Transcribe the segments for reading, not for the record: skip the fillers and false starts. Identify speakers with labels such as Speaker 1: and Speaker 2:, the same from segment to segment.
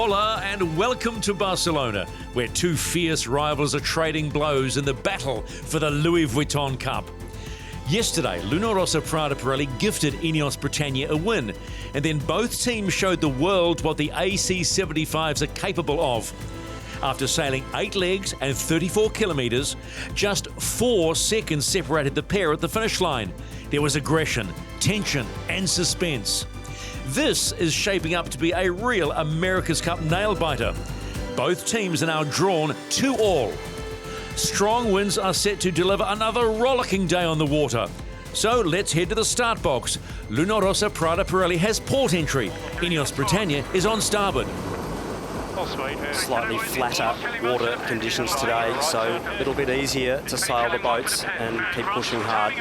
Speaker 1: Hola and welcome to Barcelona, where two fierce rivals are trading blows in the battle for the Louis Vuitton Cup. Yesterday, Luna Rossa Prada Pirelli gifted Ineos Britannia a win, and then both teams showed the world what the AC75s are capable of. After sailing 8 legs and 34 kilometres, just 4 seconds separated the pair at the finish line. There was aggression, tension and suspense. This is shaping up to be a real America's Cup nail-biter. Both teams are now drawn 2-2. Strong winds are set to deliver another rollicking day on the water. So let's head to the start box. Luna Rossa Prada Pirelli has port entry. Ineos Britannia is on starboard.
Speaker 2: Slightly flatter water conditions today, so a little bit easier to sail the boats and keep pushing hard.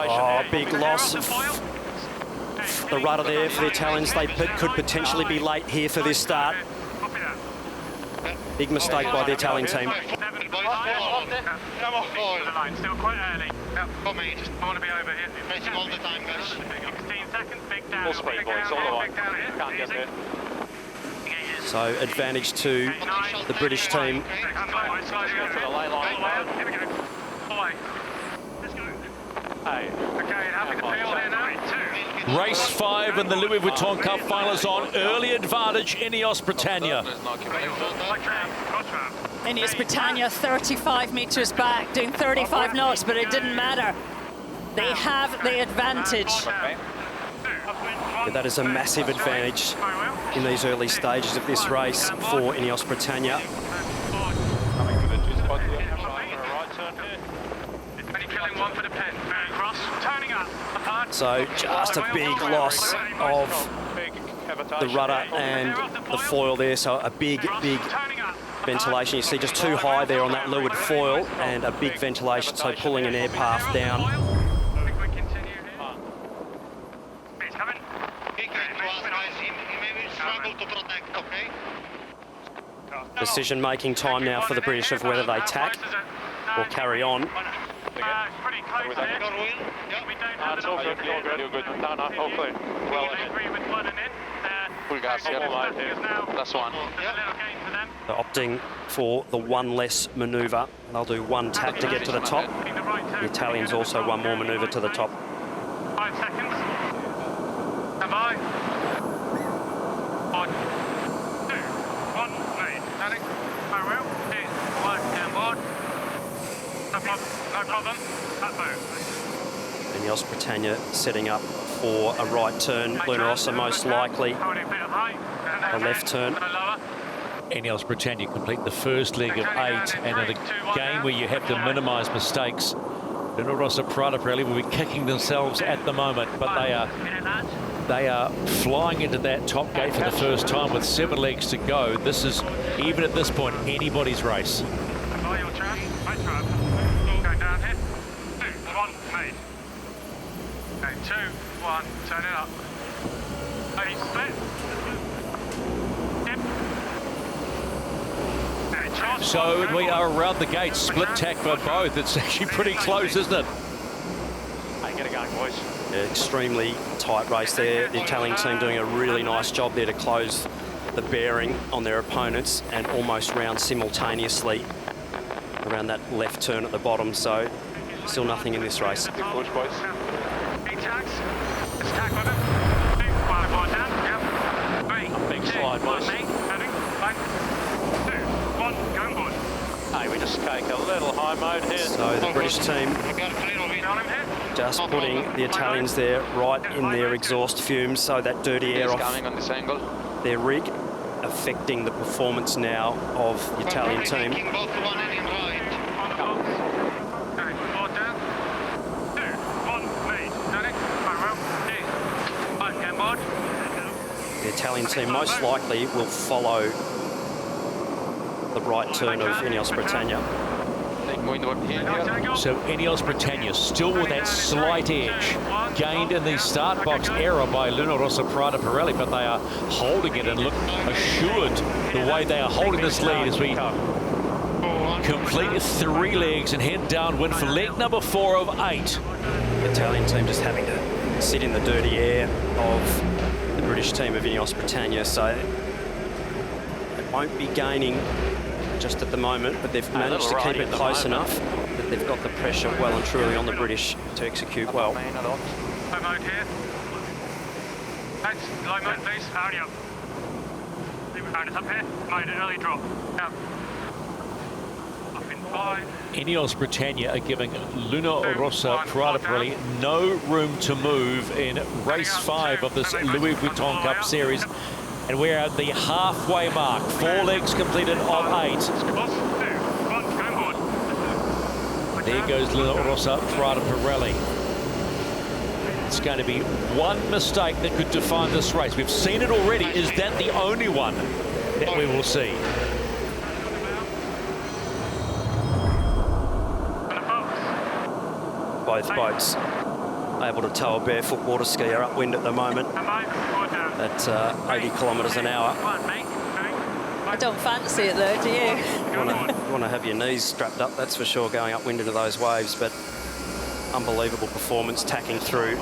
Speaker 2: Oh, big loss. The rudder there for the Italians. They could potentially be late here for this start. Big mistake by the Italian team.
Speaker 3: Still quite early. For me, just I want to be over here. Racing all the time, guys. 16 seconds, big down.
Speaker 4: Full speed, boys, all the way. Can't get there.
Speaker 2: So advantage to the British team.
Speaker 1: Race 5 in the Louis Vuitton Cup final is on. Early advantage, Ineos Britannia.
Speaker 5: Ineos Britannia 35 metres back, doing 35 knots, but it didn't matter. They have the advantage.
Speaker 2: Yeah, that is a massive advantage in these early stages of this race for Ineos Britannia. So just a big loss of the rudder and the foil there, so a big ventilation. You see just too high there on that leeward foil and a big ventilation, so pulling an air path down. Decision-making time now for the British of whether they tack or carry on.
Speaker 3: Pretty close there.
Speaker 4: It's all good, you're good. No, all clear. Well, full gas, that's one.
Speaker 2: They're opting for the one less manoeuvre. They'll do one tack to get to the top. The Italians also one more manoeuvre to the top.
Speaker 3: 5 seconds. Stand by. 1, 2, 1, move. Standing. Farewell. Work down board. No problem. That move.
Speaker 2: Ineos Britannia setting up for a right turn. Luna Rossa most likely a left turn.
Speaker 1: Ineos Britannia complete the first leg of 8, and in a game where you have to minimise mistakes, Luna Rossa Prada Pirelli will be kicking themselves at the moment, but they are flying into that top gate for the first time with 7 legs to go. This is, even at this point, anybody's race. Okay, 2, 1, turn it up. Ready, split. Yep. So we are around the gate, split tack for both. It's actually pretty close, isn't it?
Speaker 4: Get it going, boys.
Speaker 2: Yeah, extremely tight race there. The Italian team doing a really nice job there to close the bearing on their opponents and almost round simultaneously around that left turn at the bottom. So still nothing in this race.
Speaker 4: Good push, boys.
Speaker 1: A big slide, boys.
Speaker 4: Hey, we just take a little high mode here.
Speaker 2: So the British team just putting the Italians there right in their exhaust fumes, so that dirty air off
Speaker 4: on this angle.
Speaker 2: their rig, affecting the performance now of the Italian team. The Italian team most likely will follow the right turn of Ineos Britannia.
Speaker 1: So Ineos Britannia still with that slight edge, gained in the start box error by Luna Rossa Prada Pirelli, but they are holding it and look assured the way they are holding this lead as we complete 3 legs and head downwind for leg number 4 of 8.
Speaker 2: The Italian team just having to sit in the dirty air of the British team of Ineos Britannia, so they won't be gaining just at the moment, but they've managed to keep it close enough that they've got the pressure well and truly on the British to execute well.
Speaker 3: Low mode here. Thanks. Low mode, please. Howdy up. Found us up here. Made an early drop. Out. Up in 5.
Speaker 1: Ineos Britannia are giving Luna Rossa Prada Pirelli no room to move in race 5 of this Louis Vuitton Cup Series. And we're at the halfway mark. 4 legs completed of 8. There goes Luna Rossa Prada Pirelli. It's going to be one mistake that could define this race. We've seen it already. Is that the only one that we will see?
Speaker 2: Both boats able to tow a barefoot water skier upwind at the moment at 80 kilometres an hour.
Speaker 5: I don't fancy it though, do you?
Speaker 2: You want to have your knees strapped up, that's for sure, going upwind into those waves, but unbelievable performance, tacking through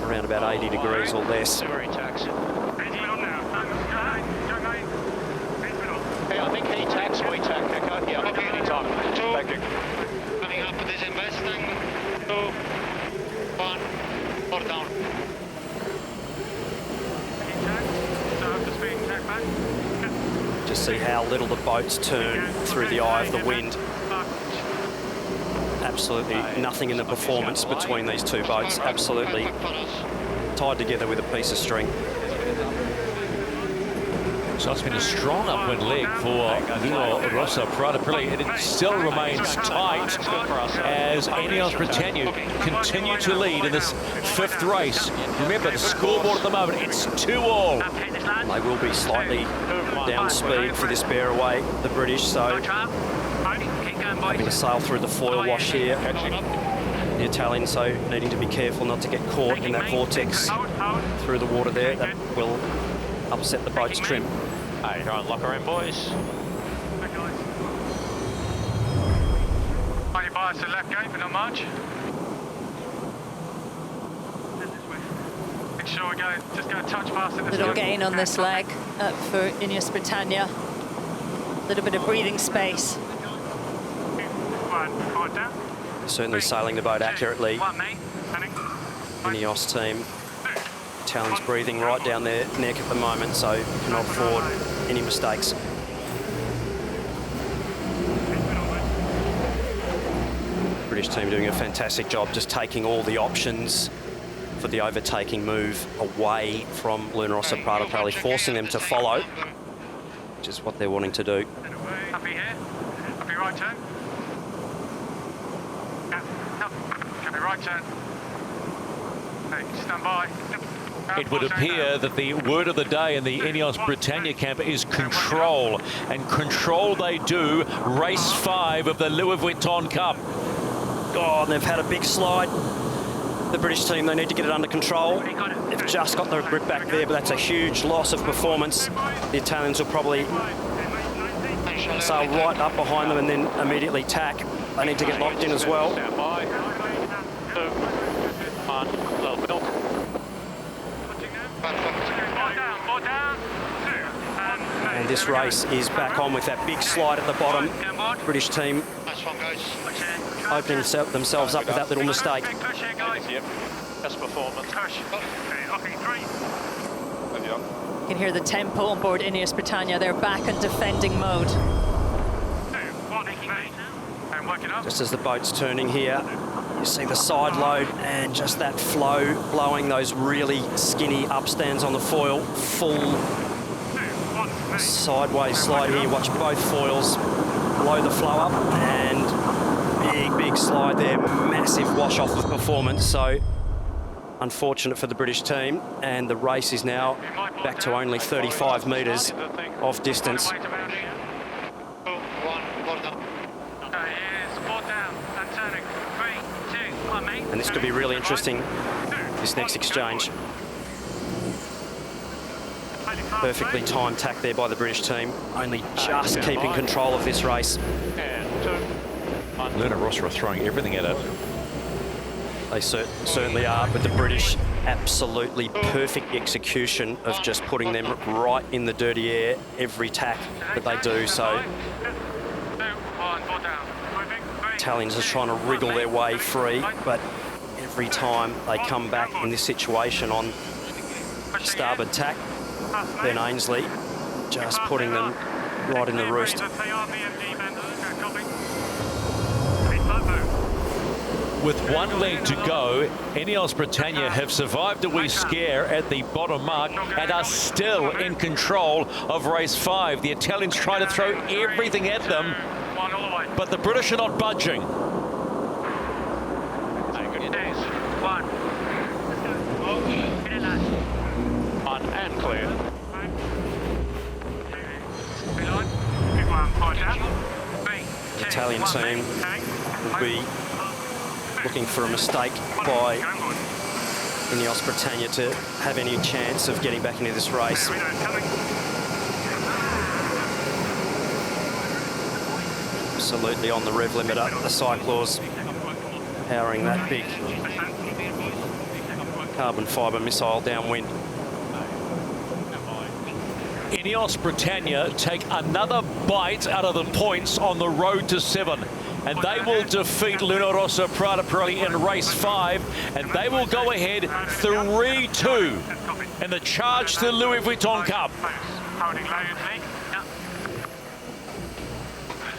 Speaker 2: around about 80 degrees or less.
Speaker 4: Hey, I think he tacks, we tack, Echo. Yeah, okay, anytime. Thank you.
Speaker 3: Coming up to this investing. 2, 1, 4 down.
Speaker 2: Just see how little the boats turn through the eye of the wind. Absolutely nothing in the performance between these two boats. Absolutely tied together with a piece of string.
Speaker 1: So it's been a strong upwind leg for Luna Rossa Prada Pirelli, and it still remains tight as Ineos Britannia continue to lead in this 5th race. Remember, the scoreboard at the moment, it's 2-all.
Speaker 2: They will be slightly down speed for this bear away, the British, so having to sail through the foil wash here. The Italians, so needing to be careful not to get caught in that vortex through the water there. That will upset the boat's trim.
Speaker 4: Hey, try and lock her in, boys.
Speaker 3: Are you biased to left gate, but not much? Make sure we go, just go a touch faster.
Speaker 5: Little gain on this leg for Ineos Britannia. A little bit of breathing space.
Speaker 2: Certainly sailing the boat accurately. Ineos team. Italians breathing right down their neck at the moment, so cannot afford any mistakes. British team doing a fantastic job just taking all the options for the overtaking move away from Luna Rossa Prada Pirelli, forcing them to follow, which is what they're wanting to do.
Speaker 3: Happy here? Happy right turn? Happy right turn. Hey, stand by.
Speaker 1: It would appear that the word of the day in the Ineos Britannia camp is control, and control they do. Race 5 of the Louis Vuitton Cup.
Speaker 2: Oh, and they've had a big slide. The British team, they need to get it under control. They've just got the grip back there, but that's a huge loss of performance. The Italians will probably sail right up behind them and then immediately tack. They need to get locked in as well.
Speaker 4: Stand by. 2, 1, little bit.
Speaker 2: And this race is back on with that big slide at the bottom. British team opening themselves up with that little mistake.
Speaker 4: Yep, best performance.
Speaker 5: You can hear the tempo on board Ineos Britannia. They're back in defending mode.
Speaker 2: Just as the boat's turning here, you see the side load and just that flow blowing those really skinny upstands on the foil. Full sideways slide here. Watch both foils blow the flow up, and big slide there. Massive wash off of performance. So unfortunate for the British team, and the race is now back to only 35 metres of distance. And this could be really interesting, this next exchange. Perfectly timed tack there by the British team, only just keeping control of this race.
Speaker 1: Luna Rossa are throwing everything at it.
Speaker 2: They certainly are, but the British absolutely perfect execution of just putting them right in the dirty air every tack that they do. So Italians are trying to wriggle their way free, but every time they come back in this situation on starboard tack, Ben Ainsley just putting them right in the roost.
Speaker 1: With one leg to go, Ineos Britannia have survived a wee scare at the bottom mark and are still in control of race 5. The Italians try to throw everything at them, but the British are not budging.
Speaker 4: On and clear.
Speaker 2: The Italian team will be looking for a mistake by Ineos Britannia to have any chance of getting back into this race. Absolutely on the rev limiter, the Cyclors powering that big carbon fibre missile downwind.
Speaker 1: Ineos Britannia take another bite out of the points on the road to 7. And they will defeat Luna Rossa Prada Pirelli in race 5, and they will go ahead 3-2 in the charge to the Louis Vuitton Cup.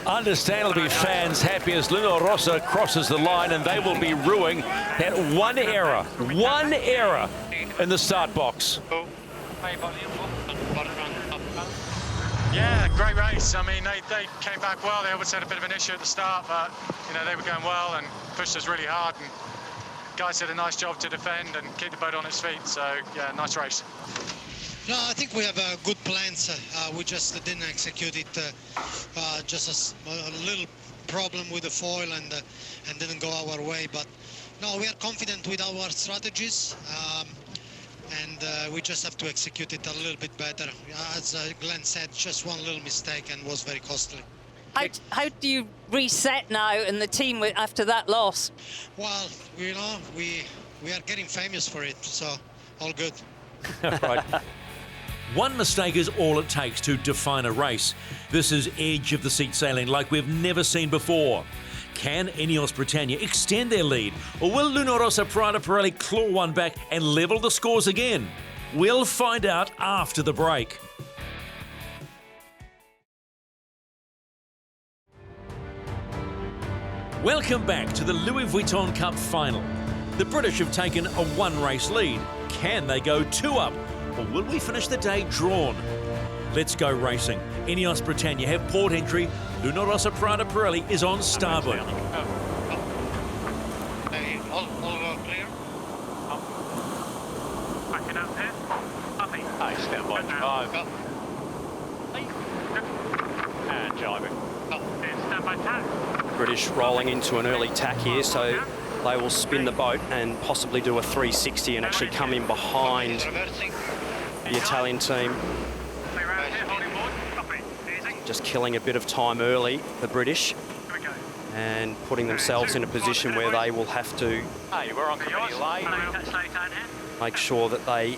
Speaker 1: Understandably, fans happy as Luna Rossa crosses the line, and they will be rueing that one error in the start box.
Speaker 3: Yeah, great race. I mean, they came back well. They obviously had a bit of an issue at the start, but, you know, they were going well and pushed us really hard. And guys did a nice job to defend and keep the boat on its feet. So, yeah, nice race.
Speaker 6: No, I think we have good plans. We just didn't execute it. Just a little problem with the foil and didn't go our way. But, no, we are confident with our strategies. And we just have to execute it a little bit better. As Glenn said, just one little mistake and was very costly.
Speaker 5: How do you reset now in the team after that loss?
Speaker 6: Well, you know, we are getting famous for it, so all good.
Speaker 1: Right. One mistake is all it takes to define a race. This is edge of the seat sailing like we've never seen before. Can Ineos Britannia extend their lead, or will Luna Rossa Prada Pirelli claw one back and level the scores again? We'll find out after the break. Welcome back to the Louis Vuitton Cup final. The British have taken a one-race lead. Can they go 2 up, or will we finish the day drawn? Let's go racing. Ineos Britannia have port entry. Luna Rossa Prada Pirelli is on starboard.
Speaker 6: All clear.
Speaker 3: Backing up here.
Speaker 4: Hey, stand by 5. And jibing.
Speaker 3: Stand by tack.
Speaker 2: British rolling into an early tack here, so they will spin the boat and possibly do a 360 and actually come in behind the Italian team. Just killing a bit of time early, the British, and putting themselves in a position where they will have to
Speaker 4: Hey, we're on committee late.
Speaker 2: make sure that they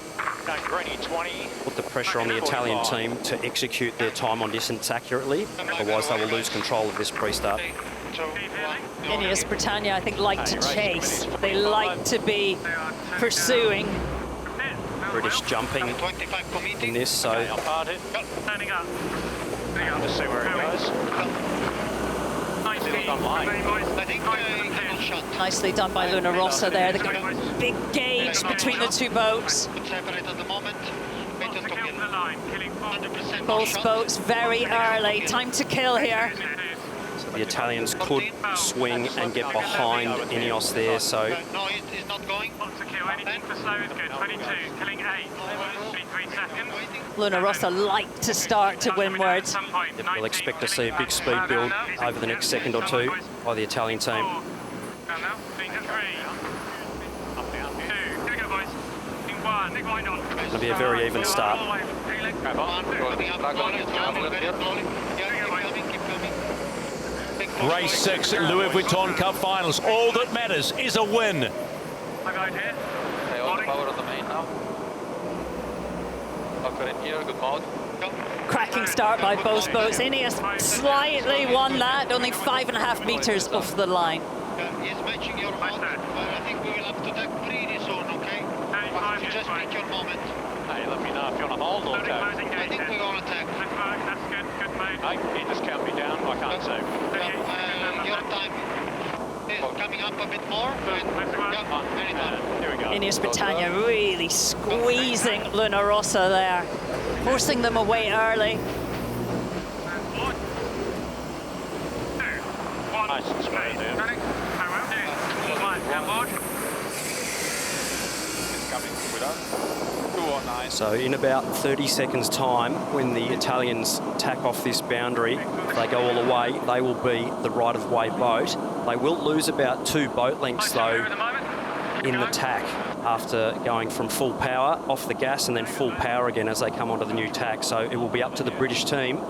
Speaker 2: put the pressure on the Italian team to execute their time on distance accurately. Otherwise, they will lose control of this pre-start.
Speaker 5: Ineos Britannia, I think, like to chase. They like to be pursuing.
Speaker 2: British jumping in this, so
Speaker 3: Standing up.
Speaker 4: Just see where it goes.
Speaker 5: Nicely done by Luna Rossa there. They've got a big gauge between the two boats. Both boats very early. Time to kill here.
Speaker 2: so the Italians could swing and get behind Ineos there, so
Speaker 6: No, it's not going.
Speaker 3: Anything for slow is good. 22, killing 8. 23 seconds.
Speaker 5: Luna Rossa like to start to windward.
Speaker 2: we'll expect to see a big speed build over the next second or two by the Italian team. It'll be a very even start.
Speaker 1: Race 6 Louis Vuitton Cup Finals. All that matters is a win.
Speaker 3: Power on the
Speaker 4: now. Locker in here, good mode.
Speaker 5: Cracking start by both boats. Ineos slightly won that, only 5.5 meters off the line.
Speaker 6: He's matching your mode. I think we will have to tack pretty soon, okay? You just pick your moment.
Speaker 4: Hey, let me know if you want to hold or go.
Speaker 6: I think we're going to tack.
Speaker 4: That's good, good mate. Hey, can you just count me down? I can't see.
Speaker 6: Your time is coming up a bit more. Anytime.
Speaker 4: Here we go.
Speaker 5: Ineos Britannia really squeezing Luna Rossa there, forcing them away early.
Speaker 4: Nice and smooth there. It's coming with us. Ooh, nice.
Speaker 2: So in about 30 seconds time, when the Italians tack off this boundary, if they go all the way, they will be the right-of-way boat. They will lose about 2 boat lengths though in the tack after going from full power off the gas and then full power again as they come onto the new tack. So it will be up to the British team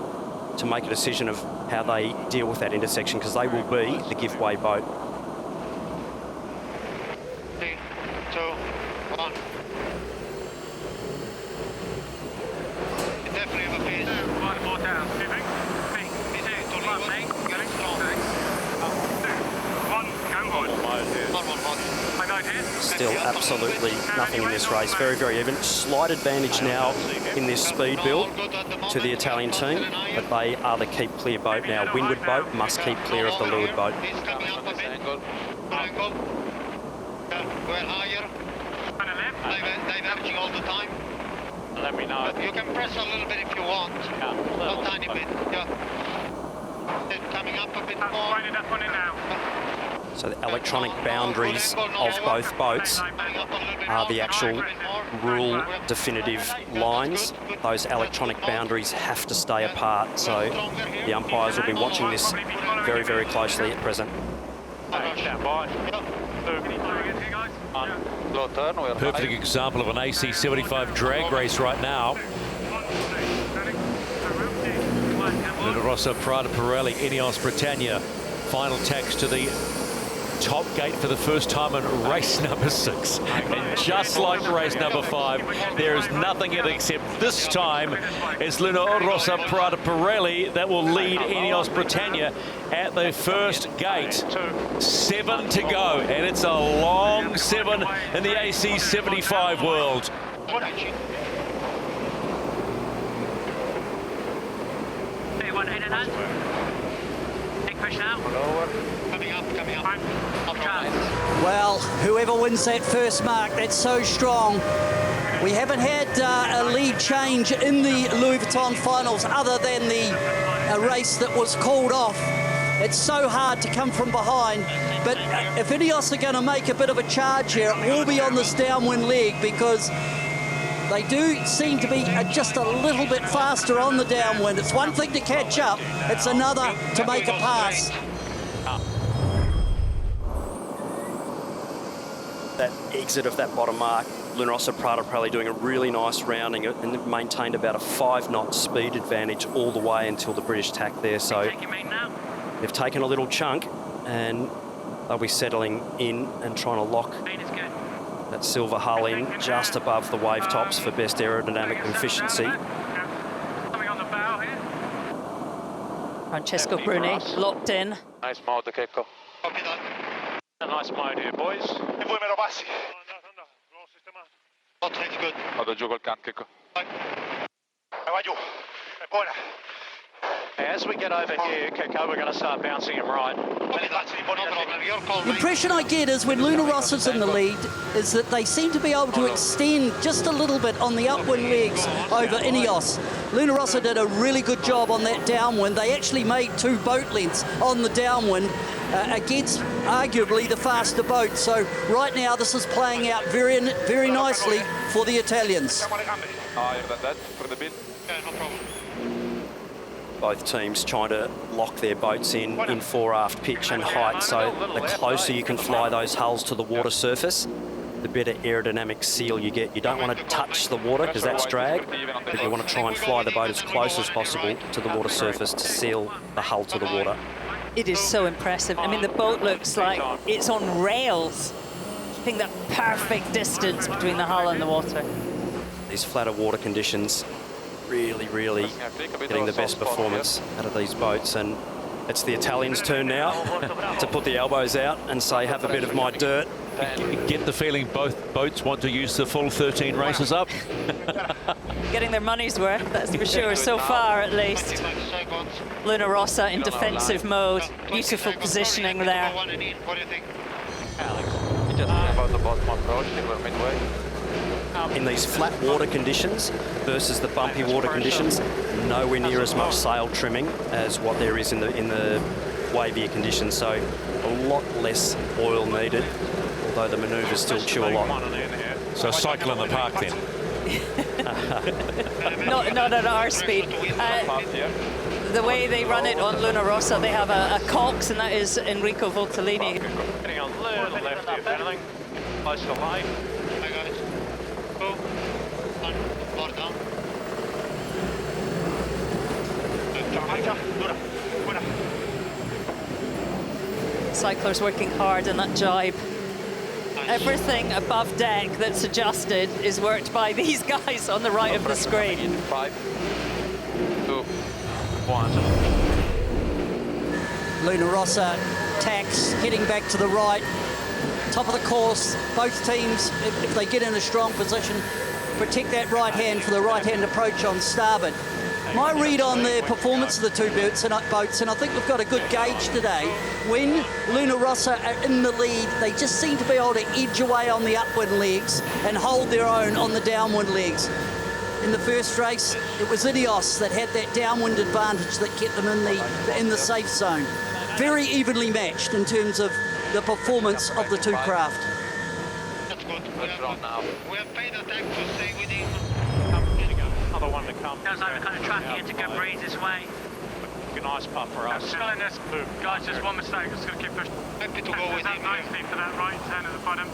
Speaker 2: to make a decision of how they deal with that intersection, because they will be the giveaway boat.
Speaker 6: 3, 2, 1. You definitely have a pace.
Speaker 4: 1 more down. Moving. 1,
Speaker 2: Still absolutely nothing in this race. Very, very even. Slight advantage now in this speed build to the Italian team, but they are the keep clear boat now. Windward boat must keep clear of the leeward boat.
Speaker 6: He's coming up a bit. Good angle. We're higher. Diverging all the time.
Speaker 4: Let me know.
Speaker 6: You can press a little bit if you want. A tiny bit. Yeah. Then coming up a bit more.
Speaker 2: So the electronic boundaries of both boats are the actual rule definitive lines. Those electronic boundaries have to stay apart. So the umpires will be watching this very, very closely at present.
Speaker 1: Perfect example of an AC75 drag race right now. Luna Rossa, Prada Pirelli, Ineos Britannia. Final tax to the top gate for the first time in race number 6. And just like race number 5, there is nothing in it except this time it's Luna Rossa, Prada Pirelli that will lead Ineos Britannia at the first gate. 7 to go, and it's a long 7 in the AC75 world.
Speaker 6: Coming up.
Speaker 7: Well, whoever wins that first mark, that's so strong. We haven't had a lead change in the Louis Vuitton finals other than the race that was called off. It's so hard to come from behind, but if Ineos are going to make a bit of a charge here, it will be on this downwind leg, because they do seem to be just a little bit faster on the downwind. It's one thing to catch up, it's another to make a pass.
Speaker 2: That exit of that bottom mark, Luna Rossa, Prada Pirelli doing a really nice rounding and maintained about a 5-knot speed advantage all the way until the British tack there. So they've taken a little chunk and they'll be settling in and trying to lock that silver hull in just above the wave tops for best aerodynamic efficiency.
Speaker 5: Francesco Bruni locked in.
Speaker 4: Nice mode, Keko.
Speaker 6: Copy that.
Speaker 4: A nice mode here, boys.
Speaker 6: Not really good.
Speaker 4: Vado giù col can, Keko.
Speaker 6: Vai giù. Buona.
Speaker 4: As we get over here, Keko, we're going to start bouncing him right.
Speaker 7: The impression I get is when Luna Rossa's in the lead is that they seem to be able to extend just a little bit on the upwind legs over Ineos. Luna Rossa did a really good job on that downwind. They actually made 2 boat lengths on the downwind against arguably the faster boat. So right now this is playing out very, very nicely for the Italians.
Speaker 4: Higher than that for the bid.
Speaker 6: Yeah, no problem.
Speaker 2: Both teams trying to lock their boats in fore-aft pitch and height, so the closer you can fly those hulls to the water surface, the better aerodynamic seal you get. You don't want to touch the water because that's drag, but you want to try and fly the boat as close as possible to the water surface to seal the hull to the water.
Speaker 5: It is so impressive. I mean, the boat looks like it's on rails. keeping the perfect distance between the hull and the water.
Speaker 2: These flatter water conditions really getting the best performance out of these boats, and it's the Italians' turn now to put the elbows out and say, have a bit of my dirt.
Speaker 1: You get the feeling both boats want to use the full 13 races up.
Speaker 5: Getting their money's worth, that's for sure, so far at least. Luna Rossa in defensive mode. Beautiful positioning there.
Speaker 2: In these flat water conditions versus the bumpy water conditions, nowhere near as much sail trimming as what there is in the wavier conditions, so a lot less oil needed, although the manoeuvres still chew a lot.
Speaker 1: So cycle in the park then.
Speaker 5: Not at our speed. The way they run it on Luna Rossa, they have a cox, and that is Enrico Voltolini.
Speaker 4: Getting a little left here, if anything. Close to line. I got it. Go. One down.
Speaker 5: Cyclers working hard in that jibe. Everything above deck that's adjusted is worked by these guys on the right of the screen.
Speaker 4: 5, 2, 1.
Speaker 7: Luna Rossa tacks, heading back to the right. Top of the course, both teams, if they get in a strong position, protect that right hand for the right-hand approach on starboard. My read on the performance of the two boats, and I think we've got a good gauge today. When Luna Rossa are in the lead, they just seem to be able to edge away on the upwind legs and hold their own on the downwind legs. In the first race, it was Ineos that had that downwind advantage that kept them in the safe zone. Very evenly matched in terms of the performance of the two craft.
Speaker 4: That's good. We have paid attack to stay with him. Another one to come.
Speaker 8: Sounds like we're kind of tracking into good breeze this way.
Speaker 4: A nice puff for us.
Speaker 3: Still in this. Guys, just one mistake. Just going to keep pushing.
Speaker 4: Happy to go with him.
Speaker 3: Nicely for that right turn at the bottom.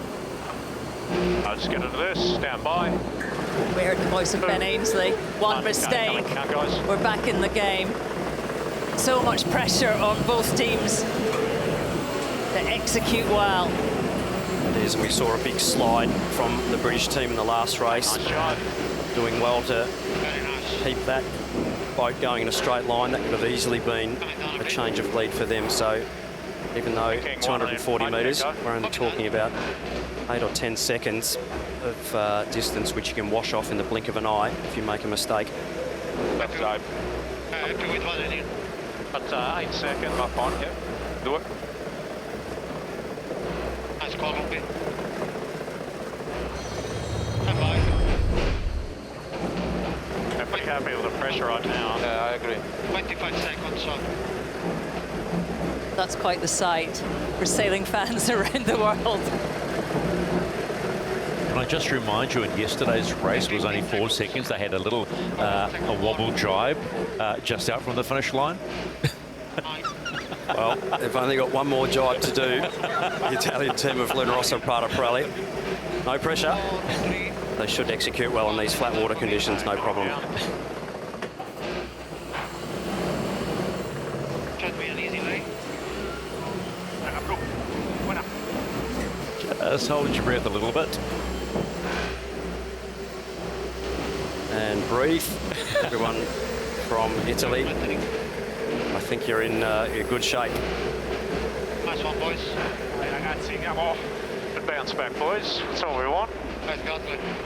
Speaker 4: I'll just get into this. Stand by.
Speaker 5: We heard the voice of Ben Ainsley. One mistake, we're back in the game. So much pressure on both teams to execute well.
Speaker 2: It is, we saw a big slide from the British team in the last race. Doing well to keep that boat going in a straight line. That could have easily been a change of lead for them. So even though 240 metres, we're only talking about 8 or 10 seconds of distance, which you can wash off in the blink of an eye if you make a mistake.
Speaker 4: That's 8 seconds. Up on, yeah. Do it. Nice call, okay. I'm pretty happy with the pressure right now. Yeah, I agree. 25 seconds on.
Speaker 5: That's quite the sight for sailing fans around the world.
Speaker 1: Can I just remind you, in yesterday's race was only 4 seconds. They had a little a wobble jibe just out from the finish line.
Speaker 2: Well, they've only got one more jibe to do, the Italian team of Luna Rossa Prada Pirelli. No pressure. They should execute well in these flat water conditions, no problem.
Speaker 1: Just hold your breath a little bit.
Speaker 2: And breathe. Everyone from Italy, I think you're in good shape.
Speaker 4: Nice one, boys. Come off. Good bounce back, boys. That's all we want.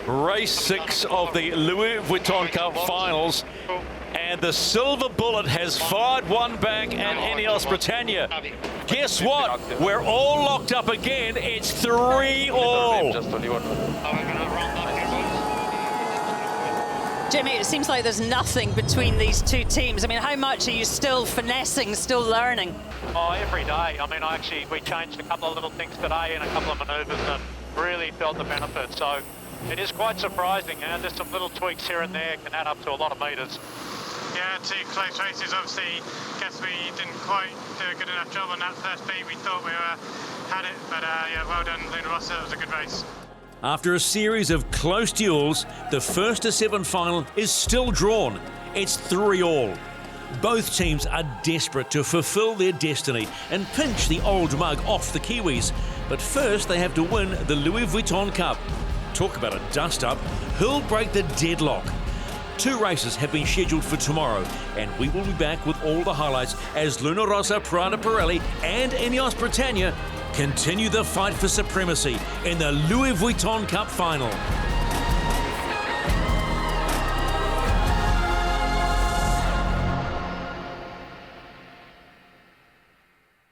Speaker 1: Race 6 of the Louis Vuitton Cup finals. And the silver bullet has fired one back at Ineos Britannia. Guess what? We're all locked up again. It's 3-all.
Speaker 5: Jimmy, it seems like there's nothing between these two teams. I mean, how much are you still finessing, still learning?
Speaker 4: Oh, every day. I mean, we changed a couple of little things today and a couple of manoeuvres and really felt the benefit. So it is quite surprising, and there's some little tweaks here and there can add up to a lot of metres.
Speaker 3: Yeah, 2 close races. Obviously, guess we didn't quite do a good enough job on that first beat. We thought we had it, but yeah, well done, Luna Rossa. It was a good race.
Speaker 1: After a series of close duels, the 1-7 final is still drawn. It's 3-all. Both teams are desperate to fulfill their destiny and pinch the old mug off the Kiwis. But first they have to win the Louis Vuitton Cup. Talk about a dust-up. Who'll break the deadlock? 2 races have been scheduled for tomorrow, and we will be back with all the highlights as Luna Rossa Prada Pirelli and Ineos Britannia continue the fight for supremacy in the Louis Vuitton Cup final.